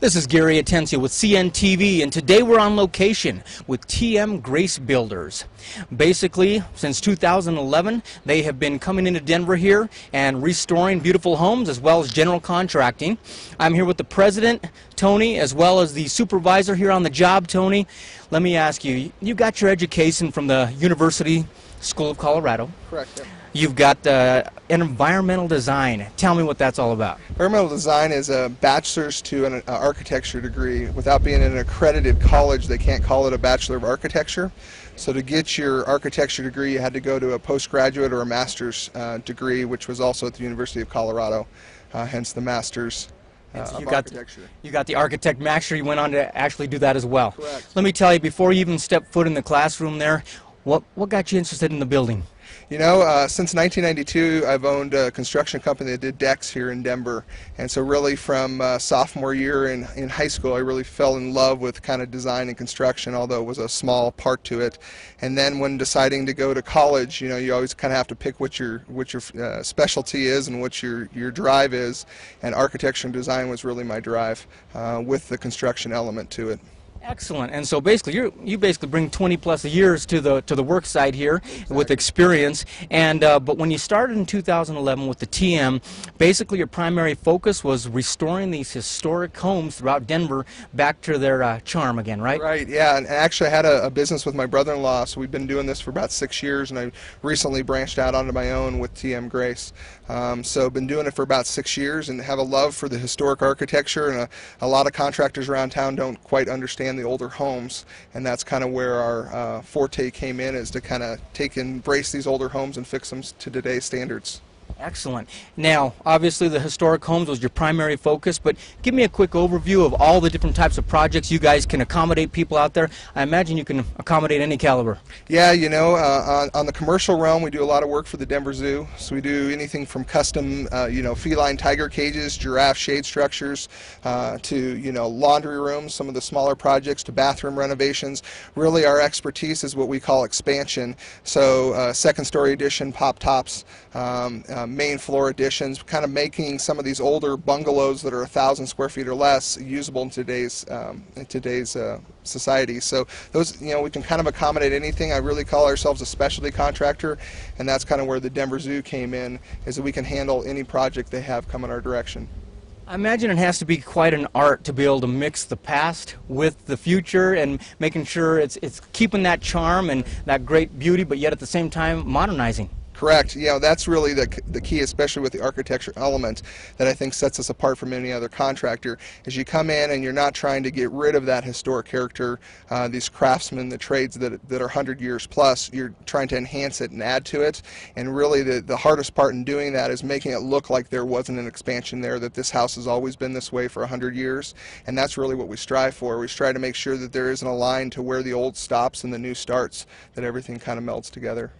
This is Gary Atencia with CNTV, and today we're on location with TM Grace Builders. Basically, since 2011, they have been coming into Denver here and restoring beautiful homes as well as general contracting. I'm here with the president, Tony, as well as the supervisor here on the job, Tony. Let me ask you, you got your education from the University School of Colorado. Correct. Yeah. You've got an environmental design. Tell me what that's all about. Environmental design is a bachelor's to an architecture degree. Without being in an accredited college, they can't call it a Bachelor of Architecture. So to get your architecture degree, you had to go to a postgraduate or a master's degree, which was also at the University of Colorado, hence the master's. So you got the architect master. You went on to actually do that as well. Correct. Let me tell you, before you even stepped foot in the classroom there, what got you interested in the building? You know, since 1992, I've owned a construction company that did decks here in Denver, and so really from sophomore year in high school, I really fell in love with kind of design and construction, although it was a small part to it. And then when deciding to go to college, you know, you always kind of have to pick what your specialty is and what your drive is, and architecture and design was really my drive, with the construction element to it. Excellent. And so basically, you basically bring 20+ years to the work site here. Exactly. With experience. And but when you started in 2011 with the TM, basically your primary focus was restoring these historic homes throughout Denver back to their charm again, right? Right. Yeah. And actually, I had a business with my brother-in-law, so we've been doing this for about 6 years, and I recently branched out onto my own with TM Grace. So I've been doing it for about 6 years and have a love for the historic architecture, and a lot of contractors around town don't quite understand the older homes, and that's kind of where our forte came in, is to kind of embrace these older homes and fix them to today's standards. Excellent. Now, obviously the historic homes was your primary focus, but give me a quick overview of all the different types of projects you guys can accommodate people out there. I imagine you can accommodate any caliber. Yeah, you know, on the commercial realm, we do a lot of work for the Denver Zoo. So we do anything from custom, you know, feline tiger cages, giraffe shade structures, to, you know, laundry rooms, some of the smaller projects, to bathroom renovations. Really, our expertise is what we call expansion. So second-story addition, pop tops, main floor additions, kind of making some of these older bungalows that are 1,000 square feet or less usable in today's society. So those, you know, we can kind of accommodate anything. I really call ourselves a specialty contractor, and that's kind of where the Denver Zoo came in, is that we can handle any project they have come in our direction. I imagine it has to be quite an art to be able to mix the past with the future and making sure it's keeping that charm and that great beauty, but yet at the same time modernizing. Correct. You know, that's really the key, especially with the architecture element, that I think sets us apart from any other contractor, is you come in and you're not trying to get rid of that historic character, these craftsmen, the trades that are 100 years plus. You're trying to enhance it and add to it, and really the hardest part in doing that is making it look like there wasn't an expansion there, that this house has always been this way for 100 years, and that's really what we strive for. We strive to make sure that there isn't a line to where the old stops and the new starts, that everything kind of melds together.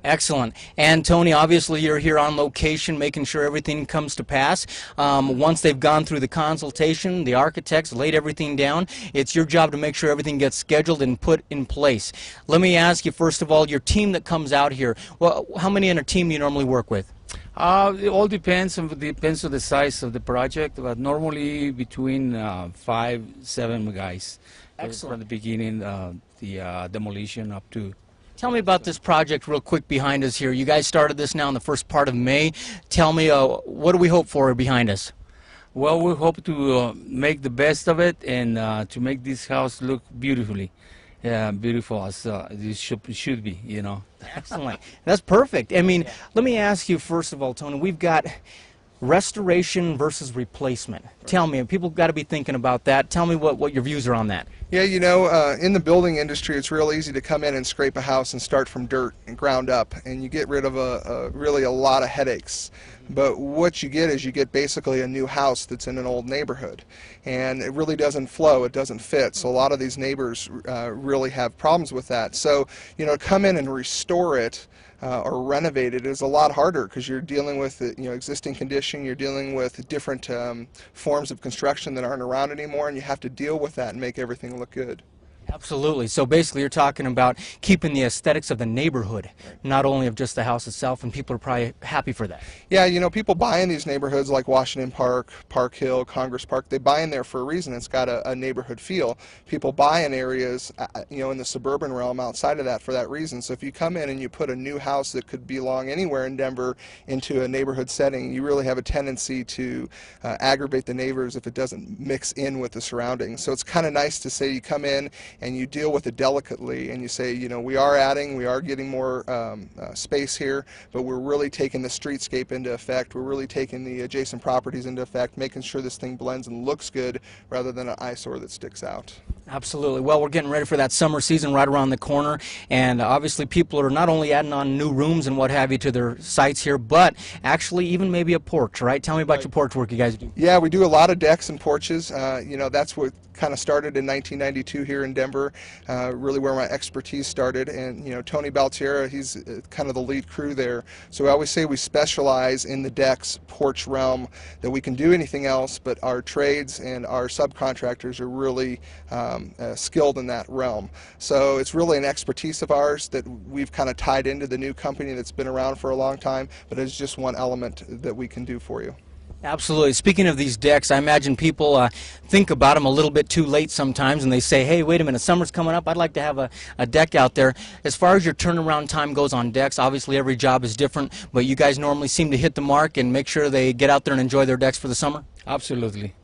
Excellent. And Tony, obviously you're here on location making sure everything comes to pass. Once they've gone through the consultation, the architects laid everything down, it's your job to make sure everything gets scheduled and put in place. Let me ask you, first of all, your team that comes out here, well, how many in a team do you normally work with? It all depends on the size of the project, but normally between 5-7 guys. Excellent. From the beginning, the demolition up to. Tell me about this project real quick behind us here. You guys started this now in the first part of May. Tell me, what do we hope for behind us? Well, we hope to make the best of it and to make this house look beautifully. Yeah, beautiful as it should be, you know. Excellent. That's perfect. I mean, let me ask you first of all, Tony, we've got restoration versus replacement. Tell me, people got to be thinking about that. Tell me what your views are on that. Yeah, you know, in the building industry, it's real easy to come in and scrape a house and start from dirt and ground up, and you get rid of really a lot of headaches. But what you get is you get basically a new house that's in an old neighborhood, and it really doesn't flow, it doesn't fit. So a lot of these neighbors really have problems with that. So, you know, come in and restore it or renovate it is a lot harder, because you're dealing with existing condition, you're dealing with different forms of construction that aren't around anymore, and you have to deal with that and make everything look good. Absolutely. So basically you're talking about keeping the aesthetics of the neighborhood, not only of just the house itself, and people are probably happy for that. Yeah, you know, people buy in these neighborhoods like Washington Park, Park Hill, Congress Park. They buy in there for a reason. It's got a neighborhood feel. People buy in areas, you know, in the suburban realm outside of that for that reason. So if you come in and you put a new house that could belong anywhere in Denver into a neighborhood setting, you really have a tendency to aggravate the neighbors if it doesn't mix in with the surroundings. So it's kind of nice to say you come in and you deal with it delicately, and you say, you know, we are getting more space here, but we're really taking the streetscape into effect. We're really taking the adjacent properties into effect, making sure this thing blends and looks good rather than an eyesore that sticks out. Absolutely. Well, we're getting ready for that summer season right around the corner, and obviously people are not only adding on new rooms and what have you to their sites here, but actually even maybe a porch, right? Tell me about your porch work you guys do. Yeah, we do a lot of decks and porches. You know, that's what kind of started in 1992 here in Denver, really where my expertise started. And, you know, Tony Baltiera, he's kind of the lead crew there. So I always say we specialize in the decks, porch realm, that we can do anything else, but our trades and our subcontractors are really skilled in that realm. So it's really an expertise of ours that we've kind of tied into the new company that's been around for a long time, but it's just one element that we can do for you. Absolutely. Speaking of these decks, I imagine people think about them a little bit too late sometimes, and they say, hey, wait a minute, summer's coming up, I'd like to have a deck out there. As far as your turnaround time goes on decks, obviously every job is different, but you guys normally seem to hit the mark and make sure they get out there and enjoy their decks for the summer? Absolutely.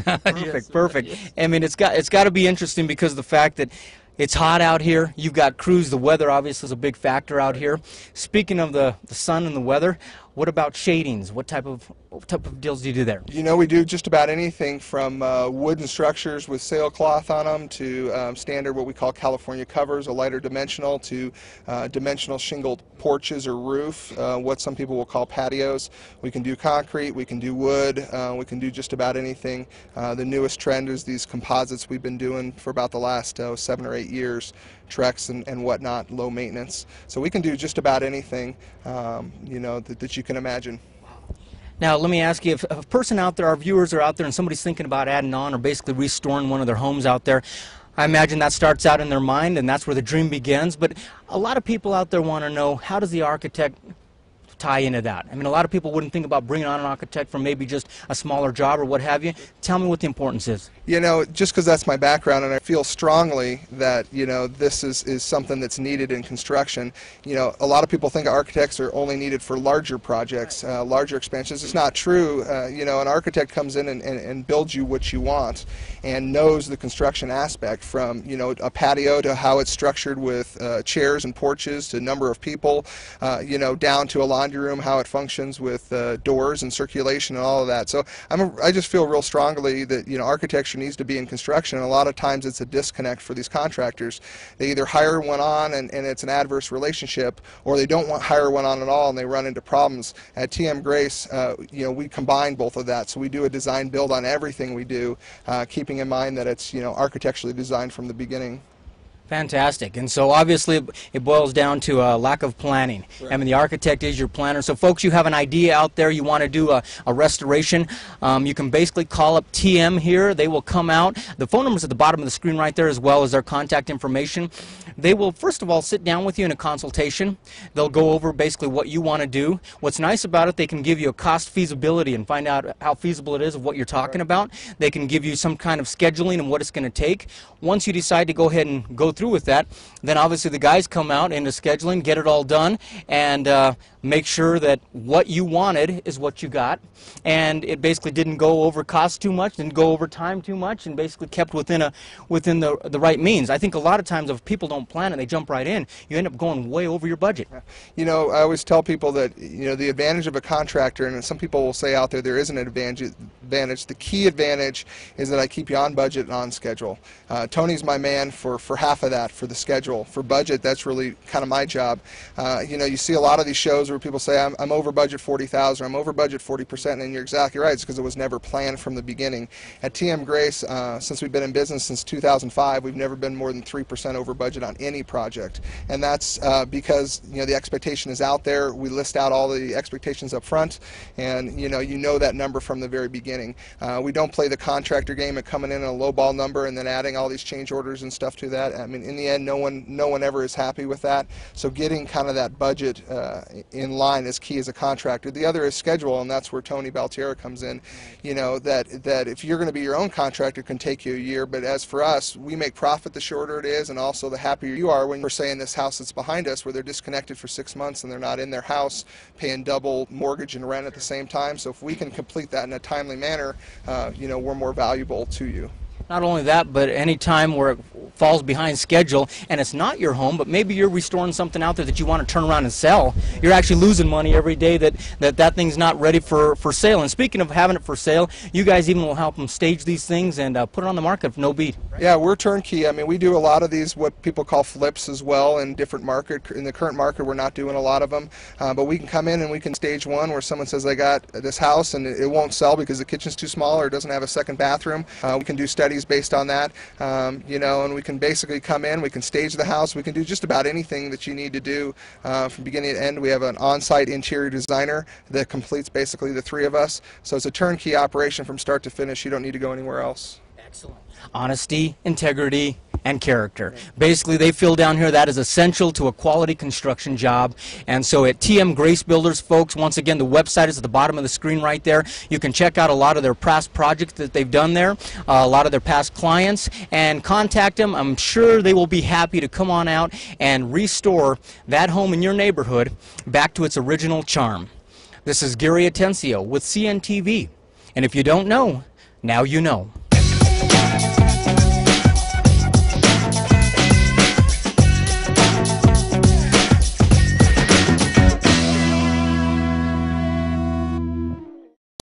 Perfect, perfect. Yes. I mean, it's got to be interesting because of the fact that it's hot out here. You've got crews. The weather obviously is a big factor out here. Speaking of the sun and the weather, what about shadings? What type of deals do you do there? You know, we do just about anything from wooden structures with sailcloth on them to standard what we call California covers, a lighter dimensional, to dimensional shingled porches or roof, what some people will call patios. We can do concrete, we can do wood, we can do just about anything. The newest trend is these composites we've been doing for about the last 7 or 8 years, Trex and whatnot, low maintenance. So we can do just about anything, you know, that you can imagine. Now, let me ask you, if a person out there, our viewers are out there, and somebody's thinking about adding on or basically restoring one of their homes out there, I imagine that starts out in their mind, and that's where the dream begins. But a lot of people out there want to know, how does the architect tie into that? I mean, a lot of people wouldn't think about bringing on an architect for maybe just a smaller job or what have you. Tell me what the importance is. You know, just because that's my background, and I feel strongly that, you know, this is something that's needed in construction. You know, a lot of people think architects are only needed for larger projects, larger expansions. It's not true. You know, an architect comes in and builds you what you want and knows the construction aspect, from, you know, a patio to how it's structured with chairs and porches to number of people, you know, down to a laundry room, how it functions with doors and circulation and all of that. So I just feel real strongly that, you know, architecture needs to be in construction, and a lot of times it's a disconnect for these contractors. They either hire one on and it's an adverse relationship, or they don't hire one on at all and they run into problems. At TM Grace, you know, we combine both of that. So we do a design build on everything we do, keeping in mind that it's, you know, architecturally designed from the beginning. Fantastic. And so obviously it boils down to a lack of planning. Right. I mean, the architect is your planner. So folks, you have an idea out there, you want to do a restoration, you can basically call up TM here. They will come out. The phone number's at the bottom of the screen right there, as well as their contact information. They will first of all sit down with you in a consultation. They'll go over basically what you want to do. What's nice about it, they can give you a cost feasibility and find out how feasible it is of what you're talking about. They can give you some kind of scheduling and what it's going to take. Once you decide to go ahead and go through with that, then obviously the guys come out into scheduling, get it all done, and make sure that what you wanted is what you got, and it basically didn't go over cost too much, didn't go over time too much, and basically kept within the right means. I think a lot of times if people don't plan it, they jump right in, you end up going way over your budget. You know, I always tell people that, you know, the advantage of a contractor, and some people will say out there is an advantage. The key advantage is that I keep you on budget and on schedule. Tony's my man for half of that, for the schedule. For budget, that's really kind of my job. You know, you see a lot of these shows where where people say, I'm over budget 40,000, I'm over budget 40%, and you're exactly right. It's because it was never planned from the beginning. At TM Grace, since we've been in business since 2005, we've never been more than 3% over budget on any project. And that's because the expectation is out there. We list out all the expectations up front, and you know that number from the very beginning. We don't play the contractor game of coming in at a low ball number and then adding all these change orders and stuff to that. I mean, in the end, no one ever is happy with that. So getting kind of that budget in line is key as a contractor. The other is schedule, and that's where Tony Baltiera comes in. That if you're going to be your own contractor, it can take you a year, but as for us, we make profit the shorter it is, and also the happier you are when we're saying this house that's behind us, where they're disconnected for 6 months and they're not in their house paying double mortgage and rent at the same time. So if we can complete that in a timely manner, we're more valuable to you. Not only that, but any time where it falls behind schedule and it's not your home, but maybe you're restoring something out there that you want to turn around and sell, you're actually losing money every day that thing's not ready for sale. And speaking of having it for sale, you guys even will help them stage these things and put it on the market for no beat. Yeah, we're turnkey. I mean, we do a lot of these, what people call flips as well, in different market. In the current market, we're not doing a lot of them, but we can come in and we can stage one where someone says, I got this house and it won't sell because the kitchen's too small or it doesn't have a second bathroom. We can do studies based on that, and we can basically come in, we can stage the house, we can do just about anything that you need to do from beginning to end. We have an on-site interior designer that completes basically the three of us, so it's a turnkey operation from start to finish. You don't need to go anywhere else. Excellent. Honesty, integrity, and character. Basically, they feel down here that is essential to a quality construction job. And so at TM Grace Builders, folks, once again, the website is at the bottom of the screen right there. You can check out a lot of their past projects that they've done there, a lot of their past clients, and contact them. I'm sure they will be happy to come on out and restore that home in your neighborhood back to its original charm. This is Gary Atencio with CNTV. And if you don't know, now you know.